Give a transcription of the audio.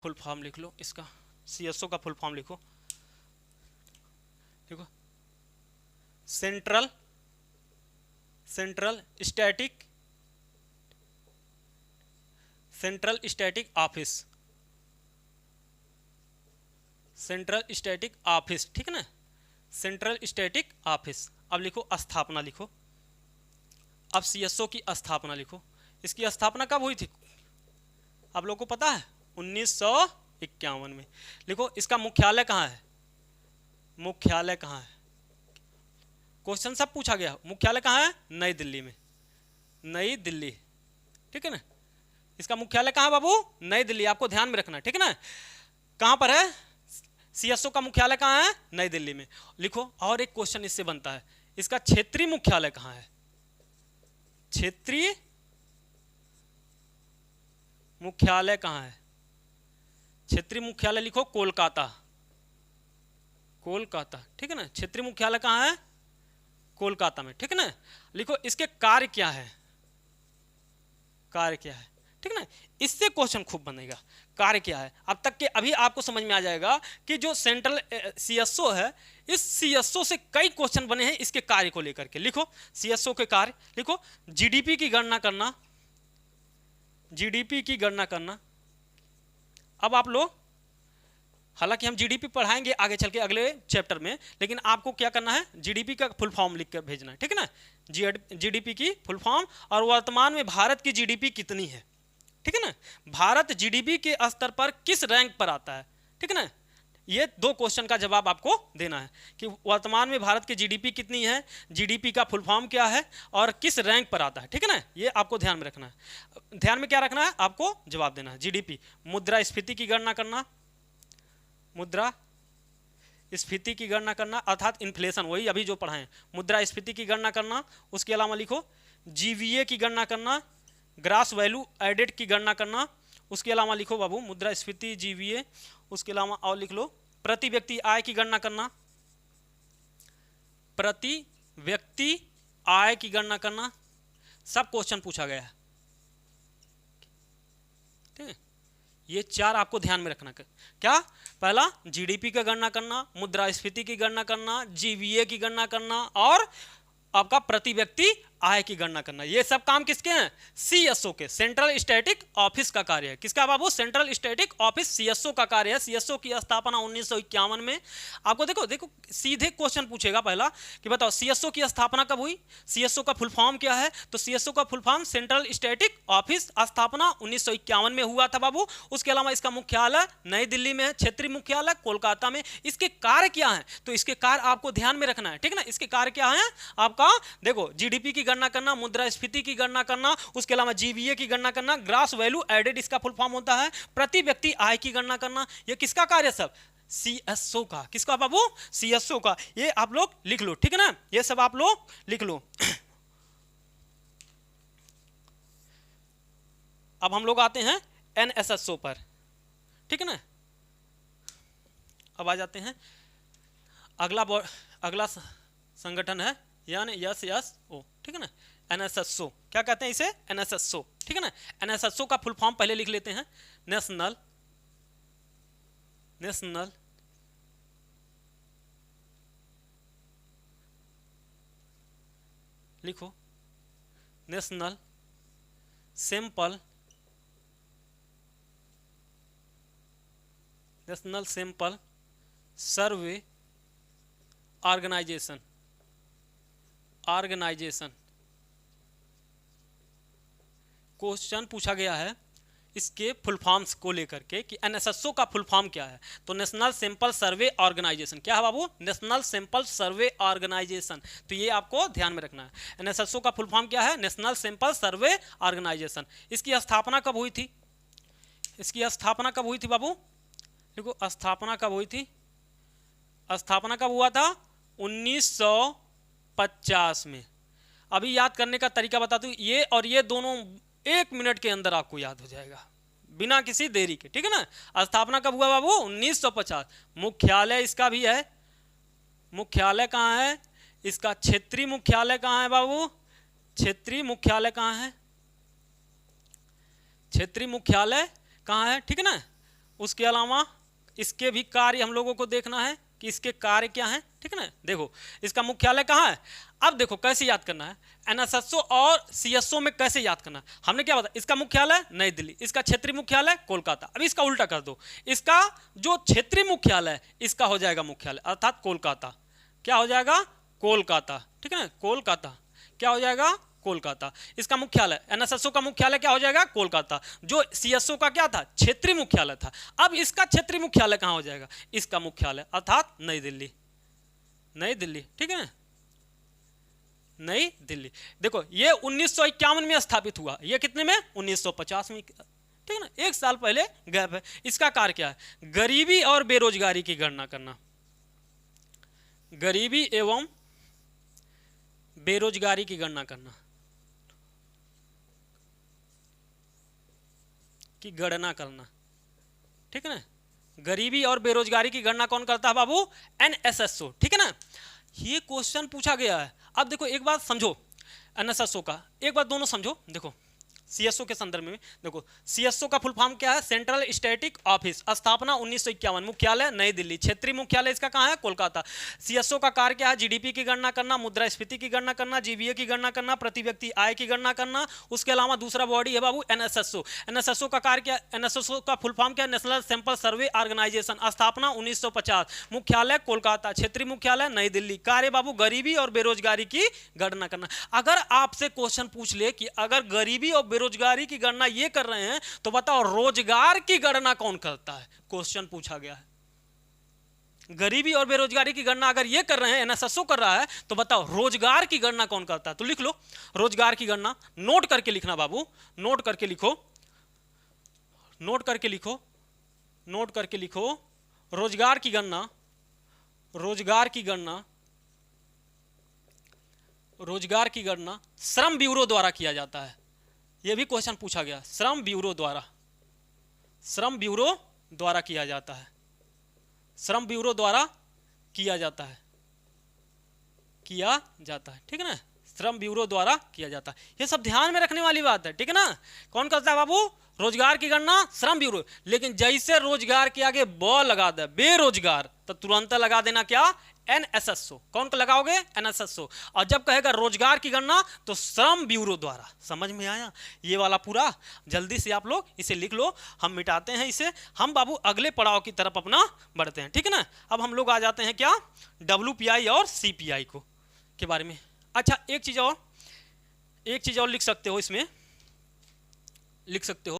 Full form लिख लो इसका, CSO का फुल फॉर्म लिखो। देखो, central static office, central static office, ठीक है ना, सेंट्रल स्टैटिक ऑफिस। अब लिखो स्थापना लिखो, अब सीएसओ की स्थापना लिखो। इसकी स्थापना कब हुई थी आप लोगों को पता है? 1951 में। लिखो इसका मुख्यालय कहाँ है, मुख्यालय कहाँ है, क्वेश्चन सब पूछा गया। मुख्यालय कहाँ है? नई दिल्ली में, नई दिल्ली, ठीक है ना। इसका मुख्यालय कहाँ है बाबू? नई दिल्ली, आपको ध्यान में रखना है, ठीक है ना। कहाँ पर है? सीएसओ का मुख्यालय कहाँ है? नई दिल्ली में। लिखो, और एक क्वेश्चन इससे बनता है, इसका क्षेत्रीय मुख्यालय कहाँ है? क्षेत्रीय मुख्यालय कहाँ है? क्षेत्रीय मुख्यालय लिखो कोलकाता, कोलकाता, ठीक है ना। क्षेत्रीय मुख्यालय कहाँ है? कोलकाता में, ठीक है ना। लिखो इसके कार्य क्या है, कार्य क्या है, ठीक है ना। इससे क्वेश्चन खूब बनेगा, कार्य क्या है। अब तक के अभी आपको समझ में आ जाएगा कि जो सेंट्रल सीएसओ है, इस सीएसओ से कई क्वेश्चन बने हैं इसके कार्य को लेकर के। लिखो सीएसओ के कार्य, लिखो जीडीपी की गणना करना, जीडीपी की गणना करना। अब आप लोग, हालांकि हम जीडीपी पढ़ाएंगे आगे चल के अगले चैप्टर में, लेकिन आपको क्या करना है, जीडीपी का फुल फॉर्म लिख कर भेजना है, ठीक है ना। जीडीपी की फुल फॉर्म, और वर्तमान में भारत की जीडीपी कितनी है, ठीक है ना। भारत जीडीपी के स्तर पर किस रैंक पर आता है, ठीक है ना। ये दो क्वेश्चन का जवाब आपको देना है कि वर्तमान में भारत की जीडीपी कितनी है, जीडीपी का फुल फॉर्म क्या है, और किस रैंक पर आता है, ठीक है ना। ये आपको ध्यान में रखना है। ध्यान में क्या रखना है, आपको जवाब देना है। जीडीपी, मुद्रास्फीति की गणना करना, मुद्रा स्फीति की गणना करना, अर्थात इन्फ्लेशन, वही अभी जो पढ़ाएं, मुद्रास्फीति की गणना करना। उसके अलावा लिखो जीवीए की गणना करना, ग्रास वैल्यू एडेड की गणना करना। उसके अलावा लिखो बाबू मुद्रास्फीति, जीवीए। उसके अलावा और लिख लो प्रति व्यक्ति आय की गणना करना, प्रति व्यक्ति आय की गणना करना। सब क्वेश्चन पूछा गया है, ठीक है। ये चार आपको ध्यान में रखना। क्या? पहला जीडीपी की गणना करना, मुद्रास्फीति की गणना करना, जीवीए की गणना करना, और आपका प्रति व्यक्ति आय की गणना करना। ये सब काम किसके हैं? सीएसओ के, सेंट्रल स्टैटिक ऑफिस का कार्य है। किसका बाबू? सेंट्रल स्टैटिक ऑफिस, सीएसओ का कार्य है। सीएसओ की स्थापना 1951 में। आपको देखो देखो सीधे क्वेश्चन पूछेगा पहला कि बताओ सीएसओ की स्थापना कब हुई, सीएसओ का फुल फॉर्म क्या है। तो सीएसओ का full form central static office, स्थापना 1951 में हुआ था बाबू। उसके अलावा इसका मुख्यालय नई दिल्ली में है, क्षेत्रीय मुख्यालय कोलकाता में। इसके कार्य क्या है? तो इसके कार्य आपको ध्यान में रखना है, ठीक है ना। इसके कार्य क्या है आपका? देखो जीडीपी की गणना करना, मुद्रास्फीति की गणना करना, उसके अलावा जीवीए की गणना करना, ग्रास वैल्यू एडेड इसका फुल फॉर्म होता है, प्रति व्यक्ति आय की गणना करना। ये किसका कार्य? सब सीएसओ का। किसका बाबू? सीएसओ का। ये आप लोग लिख लो, ठीक है ना। ये सब आप लोग लिख लो। अब हम लोग आते हैं एनएसएसओ पर, ठीक है ना। अब आ जाते हैं अगला संगठन है एनएसएसओ, ठीक है ना। एनएसएसओ क्या कहते हैं इसे? एनएसएसओ, ठीक है ना। एनएसएसओ का फुल फॉर्म पहले लिख लेते हैं, नेशनल लिखो national sample survey organisation. Question पूछा गया है इसके फुल फॉर्म्स को लेकर के कि एनएसएसओ का फुल फॉर्म क्या है। तो नेशनल सैंपल सर्वे ऑर्गेनाइजेशन। क्या है बाबू? National sample survey organisation. तो ये आपको ध्यान में रखना है। एनएसएसओ का फुल फॉर्म क्या है? National sample survey organisation. इसकी स्थापना कब हुई थी? इसकी स्थापना कब हुई थी बाबू? देखो स्थापना कब हुई थी, स्थापना कब हुआ था? 1950 में। अभी याद करने का तरीका बताता हूँ, ये और ये दोनों 1 मिनट के अंदर आपको याद हो जाएगा बिना किसी देरी के, ठीक है ना। स्थापना कब हुआ बाबू? 1950। मुख्यालय इसका भी है, मुख्यालय कहाँ है इसका? क्षेत्रीय मुख्यालय कहाँ है बाबू? क्षेत्रीय मुख्यालय कहाँ है? क्षेत्रीय मुख्यालय कहाँ है, ठीक है ना। उसके अलावा इसके भी कार्य हम लोगों को देखना है कि इसके कार्य क्या हैं, ठीक है ना। देखो इसका मुख्यालय कहाँ है, अब देखो कैसे याद करना है, एनएसएसओ और सीएसओ में कैसे याद करना है। हमने क्या बताया, इसका मुख्यालय नई दिल्ली, इसका क्षेत्रीय मुख्यालय कोलकाता। अब इसका उल्टा कर दो, इसका जो क्षेत्रीय मुख्यालय इसका हो जाएगा मुख्यालय अर्थात कोलकाता। क्या हो जाएगा, कोलकाता, ठीक है ना, कोलकाता क्या हो जाएगा, कोलकाता। इसका मुख्यालय एनएसएसओ का मुख्यालय क्या हो जाएगा, कोलकाता। जो सीएसओ का क्या था, क्षेत्रीय मुख्यालय था। अब इसका क्षेत्रीय मुख्यालय कहाँ हो जाएगा, इसका मुख्यालय अर्थात नई दिल्ली, नई दिल्ली, ठीक है ना, नई दिल्ली। देखो ये 1951 में स्थापित हुआ, ये कितने में, 1950 में, ठीक है ना, 1 साल पहले गैप है। इसका कार्य क्या है, गरीबी और बेरोजगारी की गणना करना, गरीबी एवं बेरोजगारी की गणना करना, की गणना करना, ठीक है ना। गरीबी और बेरोजगारी की गणना कौन करता है बाबू, एनएसएसओ, ठीक है ना। ये क्वेश्चन पूछा गया है। अब देखो एक बात समझो, एनएसएसओ का एक बात दोनों समझो। देखो सीएसओ के संदर्भ में देखो, सीएसओ का फुल फॉर्म क्या है, सेंट्रल स्टैटिक ऑफिस, स्थापना 1951, मुख्यालय नई दिल्ली, क्षेत्रीय मुख्यालय इसका कहाँ है, कोलकाता। सीएसओ का कार्य क्या है, जीडीपी की गणना करना, मुद्रास्फीति की गणना करना, जीवीए की गणना करना, प्रति व्यक्ति आय की गणना करना। उसके अलावा दूसरा बॉडी है बाबू एनएसएसओ। एनएसएसओ का कार्य क्या, एनएसएसओ का फुल फॉर्म क्या है, नेशनल सैंपल सर्वे ऑर्गेनाइजेशन, स्थापना 1950, मुख्यालय कोलकाता, क्षेत्रीय मुख्यालय नई दिल्ली। कार्य बाबू गरीबी और बेरोजगारी की गणना करना। अगर आपसे क्वेश्चन पूछ ले कि अगर गरीबी और बेरोजगारी की गणना ये कर रहे हैं तो बताओ रोजगार की गणना कौन करता है, क्वेश्चन पूछा गया है। गरीबी और बेरोजगारी की गणना अगर ये कर रहे हैं, एनएसएसओ कर रहा है, तो बताओ रोजगार की गणना कौन करता है। तो लिख लो रोजगार की गणना, नोट करके लिखना बाबू, नोट करके लिखो, नोट करके लिखो, नोट करके लिखो। रोजगार की गणना, रोजगार की गणना, रोजगार की गणना श्रम ब्यूरो द्वारा किया जाता है। यह भी क्वेश्चन पूछा गया, श्रम ब्यूरो द्वारा, श्रम ब्यूरो द्वारा किया जाता है, श्रम ब्यूरो द्वारा किया जाता है, किया जाता है, ठीक है ना, श्रम ब्यूरो द्वारा किया जाता है। ये सब ध्यान में रखने वाली बात है, ठीक है ना। कौन करता है बाबू, रोजगार की गणना श्रम ब्यूरो। लेकिन जैसे रोजगार के आगे ब लगा दे बेरोजगार, तो तुरंत लगा देना क्या, एनएसएसओ। कौन का लगाओगे, एनएसएसओ। और जब कहेगा रोजगार की गणना तो श्रम ब्यूरो द्वारा। समझ में आया ये वाला पूरा, जल्दी से आप लोग इसे लिख लो। हम मिटाते हैं इसे, हम बाबू अगले पड़ाव की तरफ अपना बढ़ते हैं, ठीक है ना। अब हम लोग आ जाते हैं क्या, डब्ल्यूपीआई और सीपीआई को के बारे में। अच्छा एक चीज और लिख सकते हो, इसमें लिख सकते हो